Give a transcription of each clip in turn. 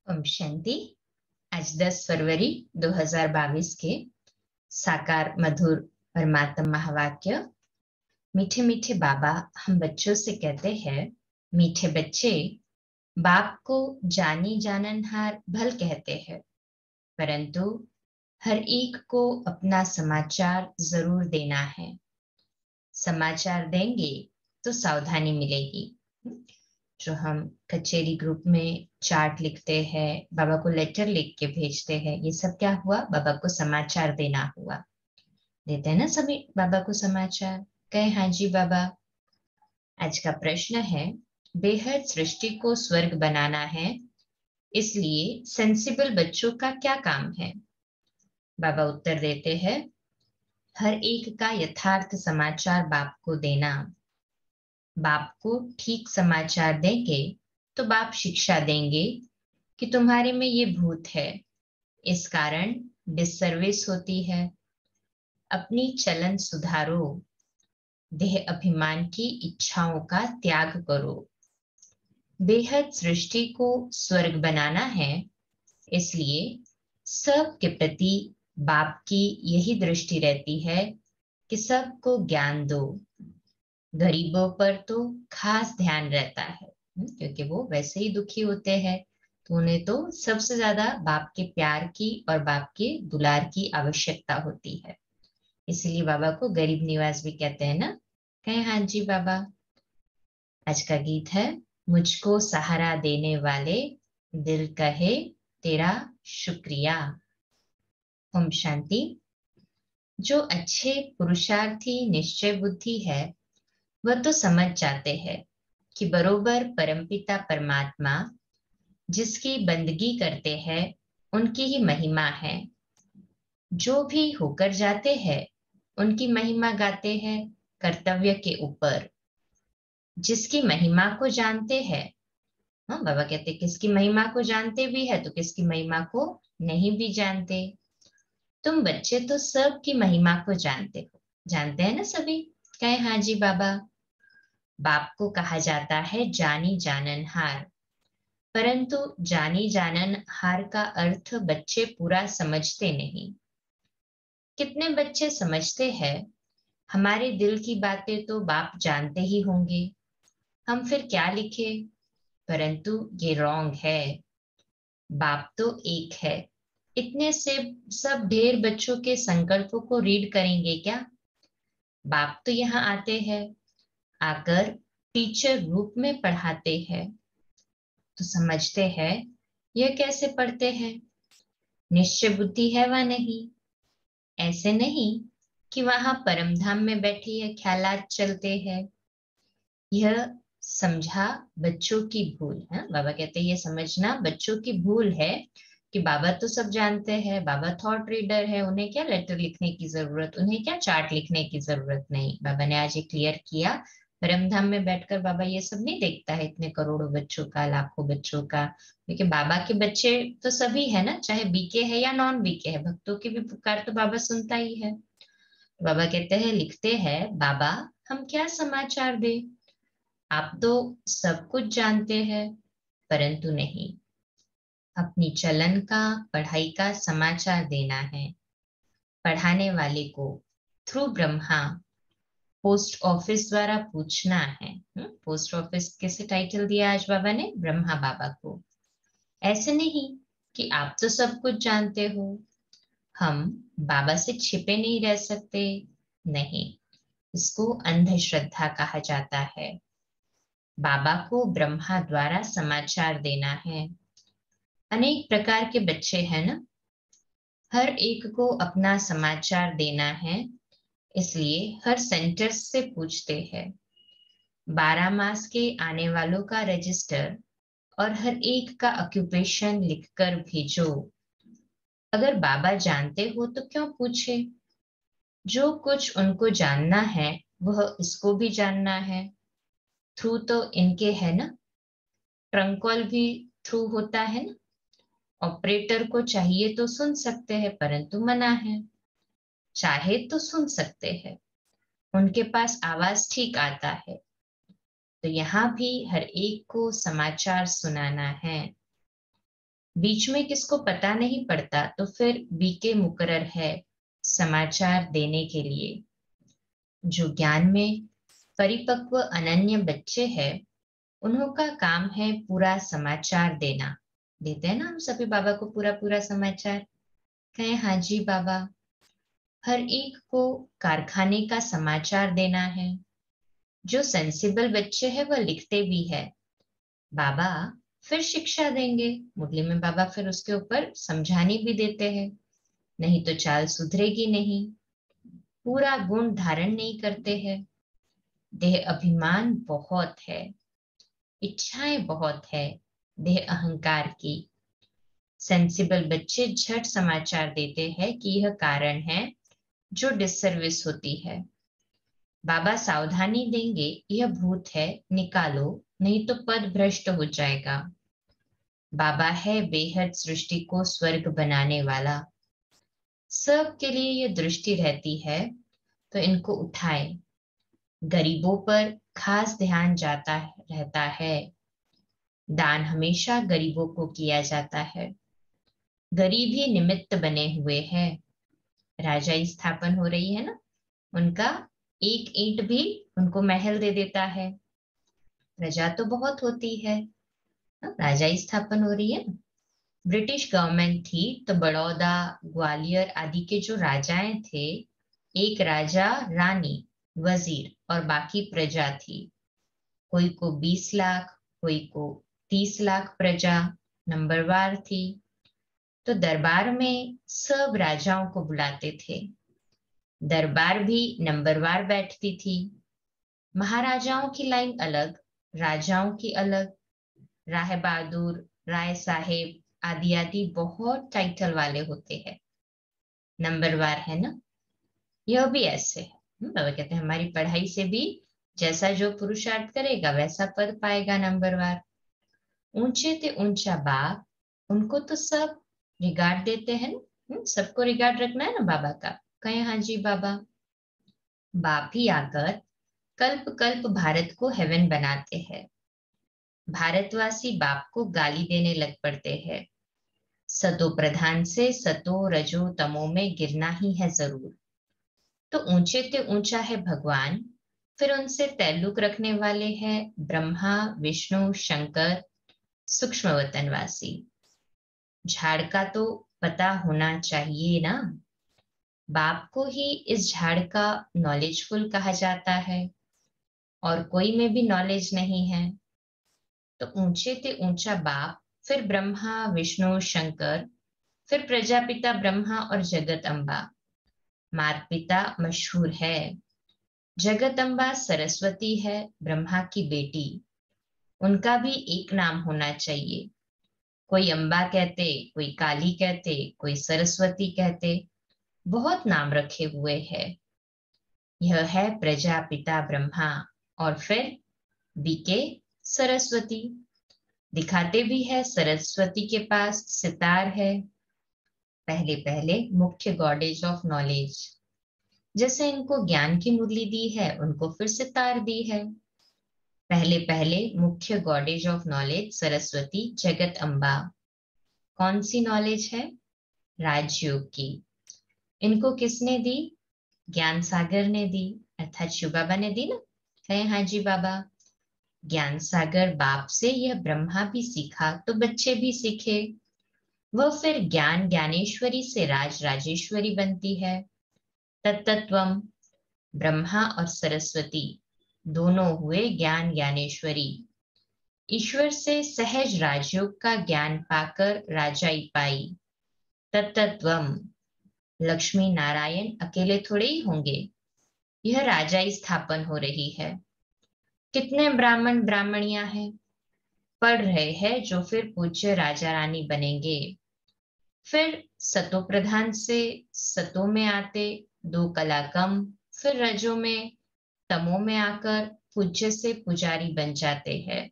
ओम शांति। आज 10 फरवरी 2022 के साकार मधुर परमात्म महावाक्य। मीठे मीठे बाबा हम बच्चों से कहते हैं, मीठे बच्चे, बाप को जानी जाननहार भल कहते हैं, परंतु हर एक को अपना समाचार जरूर देना है। समाचार देंगे तो सावधानी मिलेगी। जो हम कचेरी ग्रुप में चार्ट लिखते हैं, बाबा को लेटर लिख के भेजते हैं, ये सब क्या हुआ? बाबा को समाचार देना हुआ। देते हैं ना सभी बाबा को समाचार। कहे हाँ जी बाबा। आज का प्रश्न है, बेहद सृष्टि को स्वर्ग बनाना है, इसलिए सेंसिबल बच्चों का क्या काम है? बाबा उत्तर देते हैं, हर एक का यथार्थ समाचार बाप को देना। बाप को ठीक समाचार देंगे तो बाप शिक्षा देंगे कि तुम्हारे में ये भूत है, इस कारण डिससर्विस होती है। अपनी चलन सुधारो, देह अभिमान की इच्छाओं का त्याग करो। बेहद सृष्टि को स्वर्ग बनाना है, इसलिए सबके प्रति बाप की यही दृष्टि रहती है कि सबको ज्ञान दो। गरीबों पर तो खास ध्यान रहता है, क्योंकि वो वैसे ही दुखी होते हैं, तो उन्हें तो सबसे ज्यादा बाप के प्यार की और बाप के दुलार की आवश्यकता होती है। इसलिए बाबा को गरीब निवास भी कहते हैं ना। कहे हाँ जी बाबा। आज का गीत है, मुझको सहारा देने वाले दिल कहे तेरा शुक्रिया। ओम शांति। जो अच्छे पुरुषार्थी निश्चय बुद्धि है, वह तो समझ जाते हैं कि बरोबर परमपिता परमात्मा जिसकी बंदगी करते हैं उनकी ही महिमा है। जो भी होकर जाते हैं उनकी महिमा गाते हैं कर्तव्य के ऊपर। जिसकी महिमा को जानते हैं, हाँ बाबा कहते किसकी महिमा को जानते भी है तो किसकी महिमा को नहीं भी जानते। तुम बच्चे तो सबकी महिमा को जानते हो, जानते हैं ना सभी। कहे हाँ जी बाबा। बाप को कहा जाता है जानी जाननहार, परंतु जानी जाननहार का अर्थ बच्चे पूरा समझते नहीं। कितने बच्चे समझते हैं हमारे दिल की बातें तो बाप जानते ही होंगे, हम फिर क्या लिखे? परंतु ये रॉन्ग है। बाप तो एक है, इतने से सब ढेर बच्चों के संकल्पों को रीड करेंगे क्या? बाप तो यहाँ आते हैं, आकर टीचर रूप में पढ़ाते हैं, तो समझते हैं यह कैसे पढ़ते हैं। निश्चय बुद्धि है व नहीं? ऐसे नहीं कि वहां परमधाम में बैठे ये ख्यालात चलते हैं। यह समझा बच्चों की भूल है। बाबा कहते हैं ये समझना बच्चों की भूल है कि बाबा तो सब जानते हैं, बाबा थॉट रीडर है, उन्हें क्या लेटर लिखने की जरूरत, उन्हें क्या चार्ट लिखने की जरूरत नहीं। बाबा ने आज ये क्लियर किया, परमधाम में बैठकर बाबा ये सब नहीं देखता है, इतने करोड़ों बच्चों का, लाखों बच्चों का। क्योंकि बाबा के बच्चे तो सभी है ना, चाहे बीके है या नॉन बीके है, भक्तों की भी पुकार तो बाबा सुनता ही है। बाबा कहते हैं, लिखते हैं, बाबा हम क्या समाचार दे, आप तो सब कुछ जानते हैं, परंतु नहीं, अपनी चलन का, पढ़ाई का समाचार देना है। पढ़ाने वाले को थ्रू ब्रह्मा पोस्ट ऑफिस द्वारा पूछना है। पोस्ट ऑफिस किसे टाइटल दिया आज बाबा ने? ब्रह्मा बाबा को। ऐसे नहीं कि आप तो सब कुछ जानते हो, हम बाबा से छिपे नहीं रह सकते। नहीं, इसको अंधश्रद्धा कहा जाता है। बाबा को ब्रह्मा द्वारा समाचार देना है। अनेक प्रकार के बच्चे हैं ना, हर एक को अपना समाचार देना है, इसलिए हर सेंटर से पूछते हैं। 12 मास के आने वालों का रजिस्टर और हर एक का ऑक्यूपेशन लिखकर भेजो। अगर बाबा जानते हो तो क्यों पूछे? जो कुछ उनको जानना है वह इसको भी जानना है। थ्रू तो इनके है ना, ट्रंक कॉल भी थ्रू होता है ना। ऑपरेटर को चाहिए तो सुन सकते हैं, परंतु मना है। चाहे तो सुन सकते हैं, उनके पास आवाज ठीक आता है। तो यहाँ भी हर एक को समाचार सुनाना है। बीच में किसको पता नहीं पड़ता तो फिर बीके मुकर्रर है समाचार देने के लिए। जो ज्ञान में परिपक्व अनन्य बच्चे हैं, उन्हों का काम है पूरा समाचार देना। देते हैं ना हम सभी बाबा को पूरा पूरा समाचार। कहें हाँ जी बाबा। हर एक को कारखाने का समाचार देना है। जो सेंसिबल बच्चे हैं वह लिखते भी है, बाबा फिर शिक्षा देंगे। मुरली में बाबा फिर उसके ऊपर समझानी भी देते हैं, नहीं तो चाल सुधरेगी नहीं। पूरा गुण धारण नहीं करते हैं। देह अभिमान बहुत है, इच्छाएं बहुत है, देह अहंकार की। सेंसिबल बच्चे झट समाचार देते हैं कि यह कारण है जो डिससर्विस होती है। बाबा सावधानी देंगे, यह भूत है, निकालो, नहीं तो पद भ्रष्ट हो जाएगा। बाबा है बेहद सृष्टि को स्वर्ग बनाने वाला। सबके लिए यह दृष्टि रहती है तो इनको उठाए। गरीबों पर खास ध्यान जाता रहता है। दान हमेशा गरीबों को किया जाता है। गरीब ही निमित्त बने हुए हैं। राजाई स्थापन हो रही है ना, उनका एक ईंट भी उनको महल दे देता है। प्रजा तो बहुत होती है, राजाई स्थापन हो रही है। ब्रिटिश गवर्नमेंट थी तो बड़ौदा, ग्वालियर आदि के जो राजाएं थे, एक राजा, रानी, वजीर और बाकी प्रजा थी। कोई को 20 लाख, कोई को 30 लाख प्रजा नंबरवार थी। तो दरबार में सब राजाओं को बुलाते थे। दरबार भी नंबरवार बैठती थी। महाराजाओं की लाइन अलग, राजाओं की अलग। राय बहादुर, राय साहेब आदि आदि बहुत टाइटल वाले होते हैं। नंबरवार है ना, यह भी ऐसे है। बाबा कहते हैं हमारी पढ़ाई से भी जैसा जो पुरुषार्थ करेगा वैसा पद पाएगा नंबरवार। ऊंचे ते ऊंचा बाप, उनको तो सब रिगार्ड देते हैं ना। सबको रिगार्ड रखना है ना बाबा का। कहे हाँ जी बाबा। बाप ही आकर कल्प कल्प भारत को हेवन बनाते हैं। भारतवासी बाप को गाली देने लग पड़ते हैं। सतो प्रधान से सतो रजो तमो में गिरना ही है जरूर। तो ऊंचे ते ऊंचा है भगवान, फिर उनसे ताल्लुक रखने वाले हैं ब्रह्मा, विष्णु, शंकर, सूक्ष्म वतनवासी। झाड़ का तो पता होना चाहिए ना। बाप को ही इस झाड़ का नॉलेजफुल कहा जाता है और कोई में भी नॉलेज नहीं है। तो ऊंचे ते ऊंचा बाप, फिर ब्रह्मा, विष्णु, शंकर, फिर प्रजापिता ब्रह्मा और जगत अम्बा। मात पिता मशहूर है। जगत अम्बा सरस्वती है, ब्रह्मा की बेटी। उनका भी एक नाम होना चाहिए। कोई अम्बा कहते, कोई काली कहते, कोई सरस्वती कहते। बहुत नाम रखे हुए हैं। यह है प्रजापिता ब्रह्मा और फिर बीके सरस्वती। दिखाते भी है सरस्वती के पास सितार है। पहले पहले मुख्य गॉडेज ऑफ नॉलेज। जैसे इनको ज्ञान की मुरली दी है, उनको फिर सितार दी है। पहले पहले मुख्य गॉडेज ऑफ नॉलेज सरस्वती जगत अम्बा। कौन सी नॉलेज है? राजयोग की। इनको किसने दी? ज्ञान सागर ने दी, अर्थात शिव बाबा ने दी ना। कहे हाँ जी बाबा। ज्ञान सागर बाप से यह ब्रह्मा भी सीखा तो बच्चे भी सीखे। वह फिर ज्ञान ज्ञानेश्वरी से राज राजेश्वरी बनती है। तत्तत्वम। ब्रह्मा और सरस्वती दोनों हुए ज्ञान ज्ञानेश्वरी। ईश्वर से सहज राजयोग का ज्ञान पाकर राजाई पाई। तत्तत्वम। लक्ष्मी नारायण अकेले थोड़े ही होंगे, यह राजाई स्थापन हो रही है। कितने ब्राह्मण ब्राह्मणियां हैं, पढ़ रहे हैं जो फिर पूज्य राजा रानी बनेंगे। फिर सतो प्रधान से सतो में आते दो कला कम, फिर रजो में तमो में आकर पूज्य से पुजारी बन जाते हैं।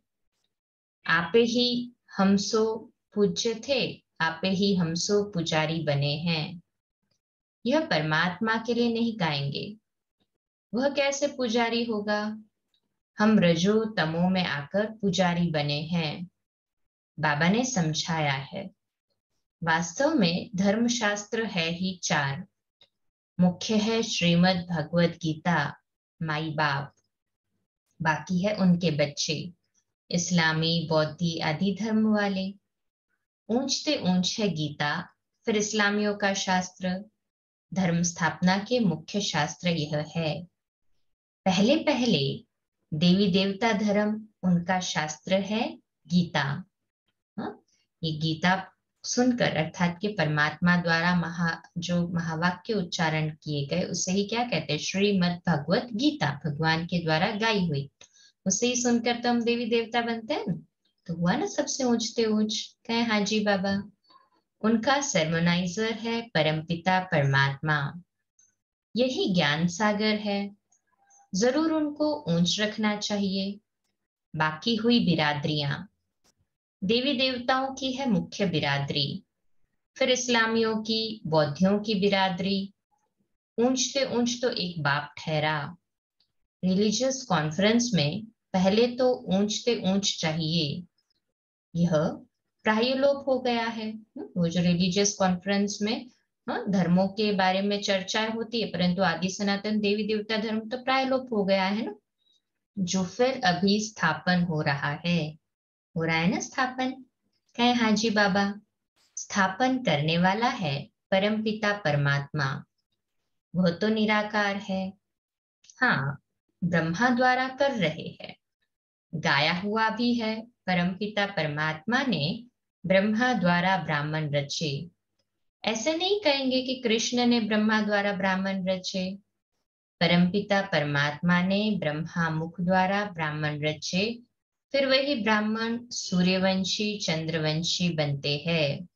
आपे ही हमसो पूज्य थे, आपे ही हमसो पुजारी बने हैं। यह परमात्मा के लिए नहीं गाएंगे। वह कैसे पुजारी होगा? हम रजो तमो में आकर पुजारी बने हैं। बाबा ने समझाया है, वास्तव में धर्मशास्त्र है ही चार। मुख्य है श्रीमद् भगवत गीता, माई बाप, बाकी है उनके बच्चे, इस्लामी, बौद्धि आदि धर्म वाले। ऊंचते ऊंच है गीता, फिर इस्लामियों का शास्त्र। धर्म स्थापना के मुख्य शास्त्र यह है। पहले पहले देवी देवता धर्म, उनका शास्त्र है गीता। हाँ? ये गीता सुनकर अर्थात कि परमात्मा द्वारा जो महावाक्य उच्चारण किए गए उसे ही क्या कहते हैं? श्रीमद् भगवत गीता, भगवान के द्वारा गाई हुई। उसे ही सुनकर तो हम देवी देवता बनते हैं। तो हुआ ना सबसे ऊंचते ऊंच। कहे हाँ जी बाबा। उनका सर्मोनाइजर है परमपिता परमात्मा। यही ज्ञान सागर है, जरूर उनको ऊंच रखना चाहिए। बाकी हुई बिरादरियां, देवी देवताओं की है मुख्य बिरादरी, फिर इस्लामियों की, बौद्धियों की बिरादरी। ऊंचते ऊंच तो एक बाप ठहरा। रिलीजियस कॉन्फ्रेंस में पहले तो ऊंचते ऊंच चाहिए। यह प्रायलोप हो गया है। वो जो रिलीजियस कॉन्फ्रेंस में धर्मों के बारे में चर्चाएं होती है, परंतु आदि सनातन देवी देवता धर्म तो प्रायलोप हो गया है ना, जो फिर अभी स्थापन हो रहा है। हो रहा है ना स्थापन? कहे हाँ जी बाबा। स्थापन करने वाला है परमपिता परमात्मा। वह तो निराकार है। हाँ, ब्रह्मा द्वारा कर रहे हैं, गाया हुआ भी है। परमपिता परमात्मा ने ब्रह्मा द्वारा ब्राह्मण रचे। ऐसे नहीं कहेंगे कि कृष्ण ने ब्रह्मा द्वारा ब्राह्मण रचे। परमपिता परमात्मा ने ब्रह्मा मुख द्वारा ब्राह्मण रचे, फिर वही ब्राह्मण सूर्यवंशी चंद्रवंशी बनते हैं।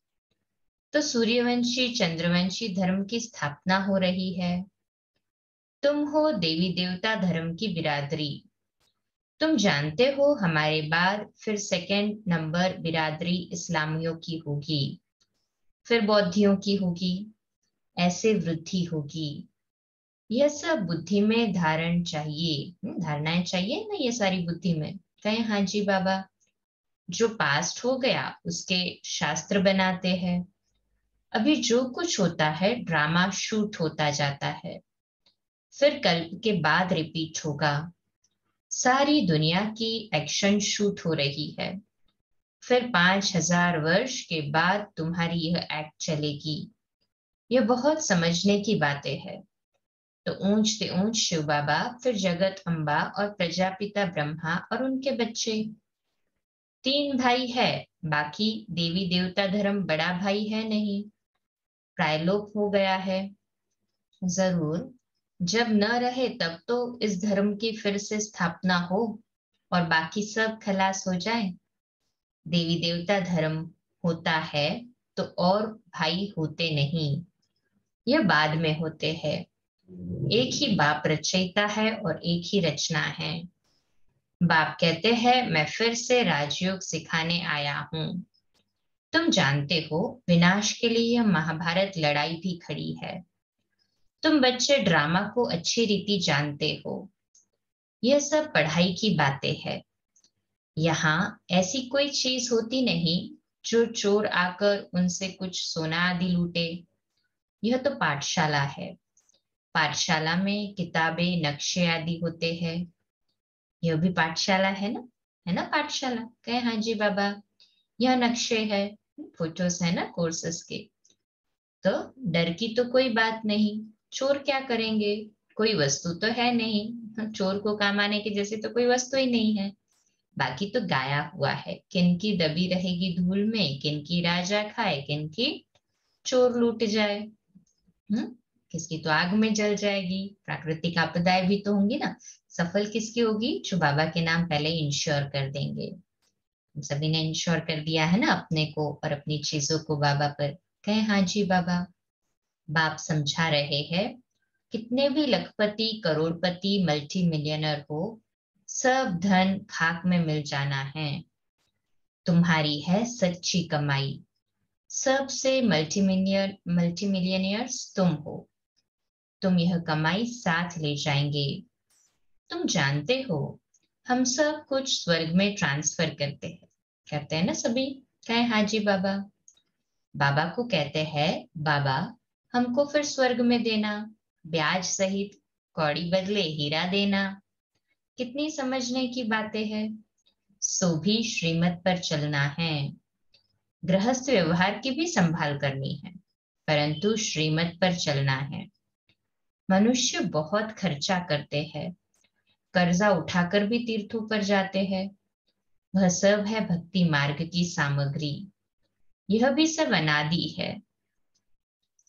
तो सूर्यवंशी चंद्रवंशी धर्म की स्थापना हो रही है। तुम हो देवी देवता धर्म की बिरादरी। तुम जानते हो हमारे बाद फिर सेकंड नंबर बिरादरी इस्लामियों की होगी, फिर बौद्धियों की होगी, ऐसे वृद्धि होगी। यह सब बुद्धि में धारण चाहिए, धारणाएं चाहिए ना ये सारी बुद्धि में। कहें हाँ जी बाबा। जो पास्ट हो गया उसके शास्त्र बनाते हैं। अभी जो कुछ होता है ड्रामा शूट होता जाता है, फिर कल्प के बाद रिपीट होगा। सारी दुनिया की एक्शन शूट हो रही है, फिर 5000 वर्ष के बाद तुम्हारी यह एक्ट चलेगी। यह बहुत समझने की बातें हैं। तो ऊंचते ऊंच शिव बाबा, फिर जगत अम्बा और प्रजापिता ब्रह्मा और उनके बच्चे। 3 भाई है, बाकी देवी देवता धर्म बड़ा भाई है नहीं, प्रायलोप हो गया है। जरूर जब न रहे तब तो इस धर्म की फिर से स्थापना हो और बाकी सब खलास हो जाए। देवी देवता धर्म होता है तो और भाई होते नहीं, यह बाद में होते हैं। एक ही बाप रचयिता है और एक ही रचना है। बाप कहते हैं मैं फिर से राजयोग सिखाने आया हूं। तुम जानते हो विनाश के लिए यह महाभारत लड़ाई भी खड़ी है। तुम बच्चे ड्रामा को अच्छी रीति जानते हो। यह सब पढ़ाई की बातें है। यहाँ ऐसी कोई चीज होती नहीं जो चोर आकर उनसे कुछ सोना आदि लूटे। यह तो पाठशाला है। पाठशाला में किताबें नक्शे आदि होते हैं। यह भी पाठशाला है ना पाठशाला? कहे हाँ जी बाबा। यह नक्शे है, फोटोस है ना कोर्सेस के। तो डर की तो कोई बात नहीं। चोर क्या करेंगे? कोई वस्तु तो है नहीं, चोर को काम आने के जैसे तो कोई वस्तु ही नहीं है। बाकी तो गाया हुआ है, किनकी दबी रहेगी धूल में, किनकी राजा खाए, किनकी चोर लूट जाए। किसकी तो आग में जल जाएगी। प्राकृतिक आपदाएं भी तो होंगी ना। सफल किसकी होगी? जो बाबा के नाम पहले इंश्योर कर देंगे। सभी ने इंश्योर कर दिया है ना अपने को और अपनी चीजों को बाबा पर। कहे हाँ जी बाबा। बाप समझा रहे हैं, कितने भी लखपति करोड़पति मल्टी मिलियनर हो, सब धन खाक में मिल जाना है। तुम्हारी है सच्ची कमाई। सबसे मल्टी मिलियनियर्स तुम हो। तुम यह कमाई साथ ले जाएंगे। तुम जानते हो हम सब कुछ स्वर्ग में ट्रांसफर करते हैं ना सभी? कहे हाँ जी बाबा। बाबा को कहते हैं, बाबा हमको फिर स्वर्ग में देना, ब्याज सहित, कौड़ी बदले हीरा देना। कितनी समझने की बातें हैं। सो भी श्रीमत पर चलना है। गृहस्थ व्यवहार की भी संभाल करनी है, परंतु श्रीमत पर चलना है। मनुष्य बहुत खर्चा करते हैं, कर्जा उठाकर भी तीर्थों पर जाते हैं। वह सब है भक्ति मार्ग की सामग्री। यह भी सब अनादि है।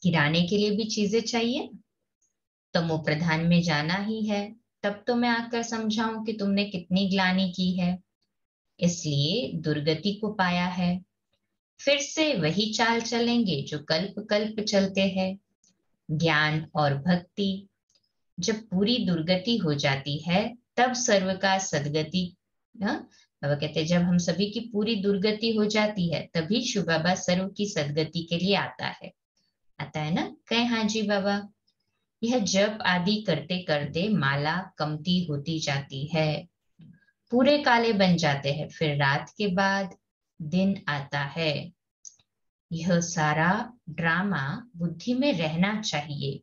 किराने के लिए भी चीजें चाहिए। तमो प्रधान में जाना ही है, तब तो मैं आकर समझाऊं कि तुमने कितनी ग्लानि की है। इसलिए दुर्गति को पाया है। फिर से वही चाल चलेंगे जो कल्प कल्प चलते हैं। ज्ञान और भक्ति। जब पूरी दुर्गति हो जाती है तब सर्व का सदगति। बाबा कहते हैं जब हम सभी की पूरी दुर्गति हो जाती है तभी शिव बाबा सर्व की सदगति के लिए आता है ना। कहे हाँ जी बाबा। यह जप आदि करते करते माला कमती होती जाती है, पूरे काले बन जाते हैं। फिर रात के बाद दिन आता है। यह सारा ड्रामा बुद्धि में रहना चाहिए।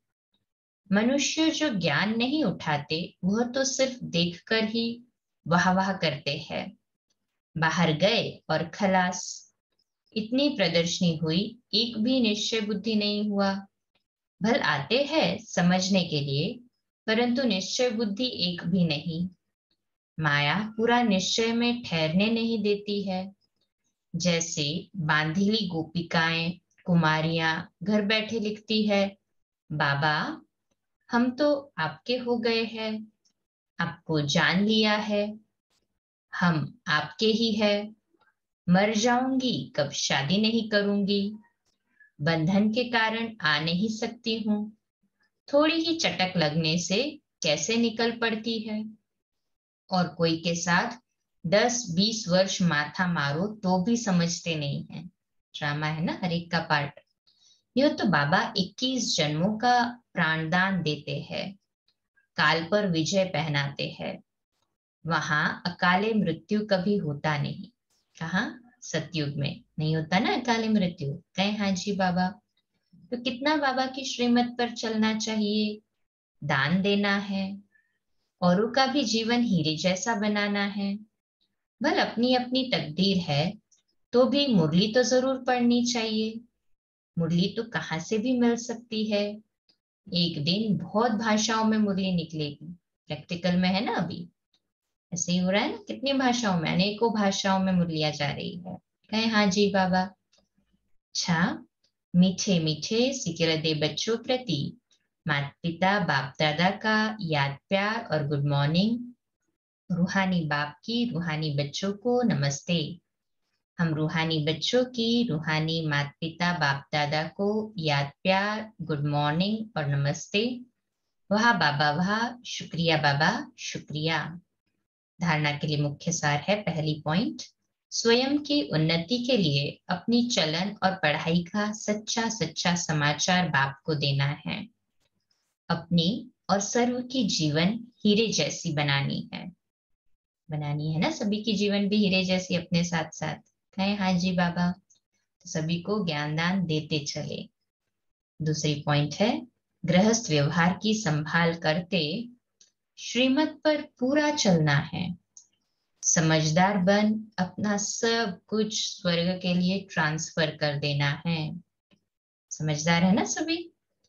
मनुष्य जो ज्ञान नहीं उठाते वह तो सिर्फ देखकर ही वाह वाह करते हैं। बाहर गए और खलास। इतनी प्रदर्शनी हुई, एक भी निश्चय बुद्धि नहीं हुआ। भल आते हैं समझने के लिए, परंतु निश्चय बुद्धि एक भी नहीं। माया पूरा निश्चय में ठहरने नहीं देती है। जैसे बांधिली गोपिकाएं, कुमारियां घर बैठे लिखती है, बाबा हम तो आपके हो गए हैं, आपको जान लिया है, हम आपके ही है। मर जाऊंगी कब शादी नहीं करूंगी, बंधन के कारण आ नहीं सकती हूँ। थोड़ी ही चटक लगने से कैसे निकल पड़ती है। और कोई के साथ 10-20 वर्ष माथा मारो तो भी समझते नहीं है। ड्रामा है ना हर एक का पार्ट। यह तो बाबा 21 जन्मों का प्राणदान देते हैं, काल पर विजय पहनाते हैं। वहां अकाले मृत्यु कभी होता नहीं। कहाँ? सतयुग में नहीं होता ना अकाले मृत्यु। कहे हाँ जी बाबा। तो कितना बाबा की श्रीमत पर चलना चाहिए। दान देना है, औरों का भी जीवन हीरे जैसा बनाना है। भल अपनी अपनी तकदीर है तो भी मुरली तो जरूर पढ़नी चाहिए। मुरली तो कहाँ से भी मिल सकती है। एक दिन बहुत भाषाओं में मुरली निकलेगी। प्रैक्टिकल में है ना अभी ऐसे ही हो रहा है ना, कितनी भाषाओं में, अनेकों भाषाओं में मुरलियां जा रही है। कहे हाँ जी बाबा। अच्छा, मीठे मीठे सिके दे बच्चों प्रति माता पिता बाप दादा का याद प्यार और गुड मॉर्निंग। रूहानी बाप की रूहानी बच्चों को नमस्ते। हम रूहानी बच्चों की रूहानी माता पिता बाप दादा को याद प्यार, गुड मॉर्निंग और नमस्ते। वाह बाबा वाह, शुक्रिया बाबा शुक्रिया। धारणा के लिए मुख्य सार है, पहली पॉइंट, स्वयं की उन्नति के लिए अपनी चलन और पढ़ाई का सच्चा सच्चा समाचार बाप को देना है। अपनी और सर्व की जीवन हीरे जैसी बनानी है ना। सभी की जीवन भी हीरे जैसी अपने साथ साथ। कहें हाँ जी बाबा। तो सभी को ज्ञान दान देते चले। दूसरी पॉइंट है, गृहस्थ व्यवहार की संभाल करते श्रीमत पर पूरा चलना है। समझदार बन अपना सब कुछ स्वर्ग के लिए ट्रांसफर कर देना है। समझदार है ना सभी।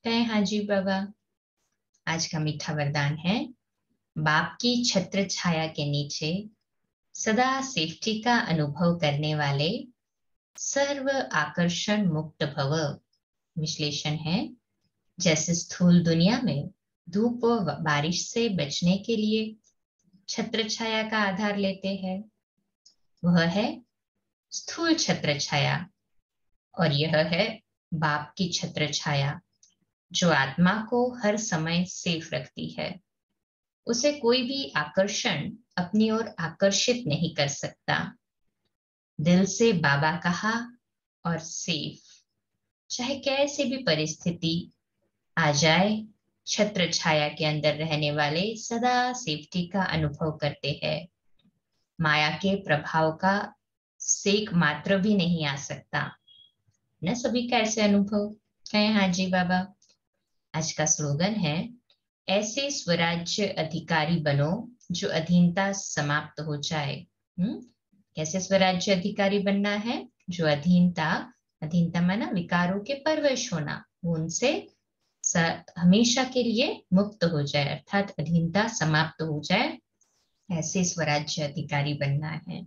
कहें हाँ जी बाबा। आज का मीठा वरदान है, बाप की छत्र छाया के नीचे सदा सेफ्टी का अनुभव करने वाले सर्व आकर्षण मुक्त भव। विश्लेषण है, जैसे स्थूल दुनिया में धूप व बारिश से बचने के लिए छत्र छाया का आधार लेते हैं, वह है स्थूल छत्र छाया। और यह है बाप की छत्र छाया जो आत्मा को हर समय सेफ रखती है। उसे कोई भी आकर्षण अपनी ओर आकर्षित नहीं कर सकता। दिल से बाबा कहा और सेफ, चाहे कैसे भी परिस्थिति आ जाए, छत्र छाया के अंदर रहने वाले सदा सेफ्टी का अनुभव करते हैं। माया के प्रभाव का सेक मात्र भी नहीं आ सकता। ना सभी का ऐसे अनुभव कहें हाँ जी बाबा। आज का स्लोगन है, ऐसे स्वराज्य अधिकारी बनो जो अधीनता समाप्त हो जाए। कैसे स्वराज्य अधिकारी बनना है? जो अधीनता, अधीनता माना विकारों के परवश होना, वो उनसे हमेशा के लिए मुक्त हो जाए, अर्थात अधीनता समाप्त हो जाए, ऐसे स्वराज्य अधिकारी बनना है।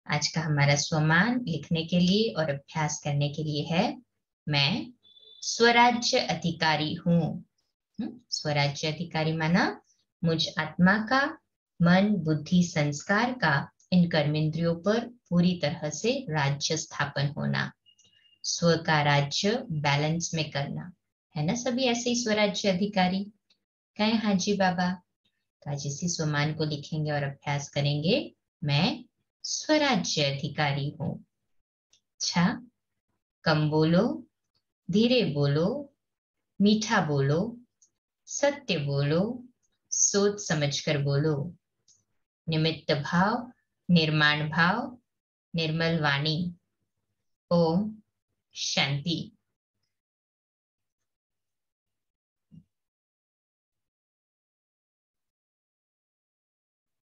आज का हमारा स्वमान लिखने के लिए और अभ्यास करने के लिए है, मैं स्वराज्य अधिकारी हूँ। स्वराज्य अधिकारी माना मुझ आत्मा का, मन बुद्धि संस्कार का इन कर्मेंद्रियों पर पूरी तरह से राज्य स्थापन होना, स्व का राज्य बैलेंस में करना, है ना सभी ऐसे ही स्वराज्य अधिकारी? कहें हाँ जी बाबा। तो आज इसी स्वमान को लिखेंगे और अभ्यास करेंगे, मैं स्वराज्य अधिकारी हूँ। अच्छा, कम बोलो, धीरे बोलो, मीठा बोलो, सत्य बोलो, सोच समझकर बोलो, निमित्त भाव, निर्माण भाव, निर्मल वाणी। ओम शांति।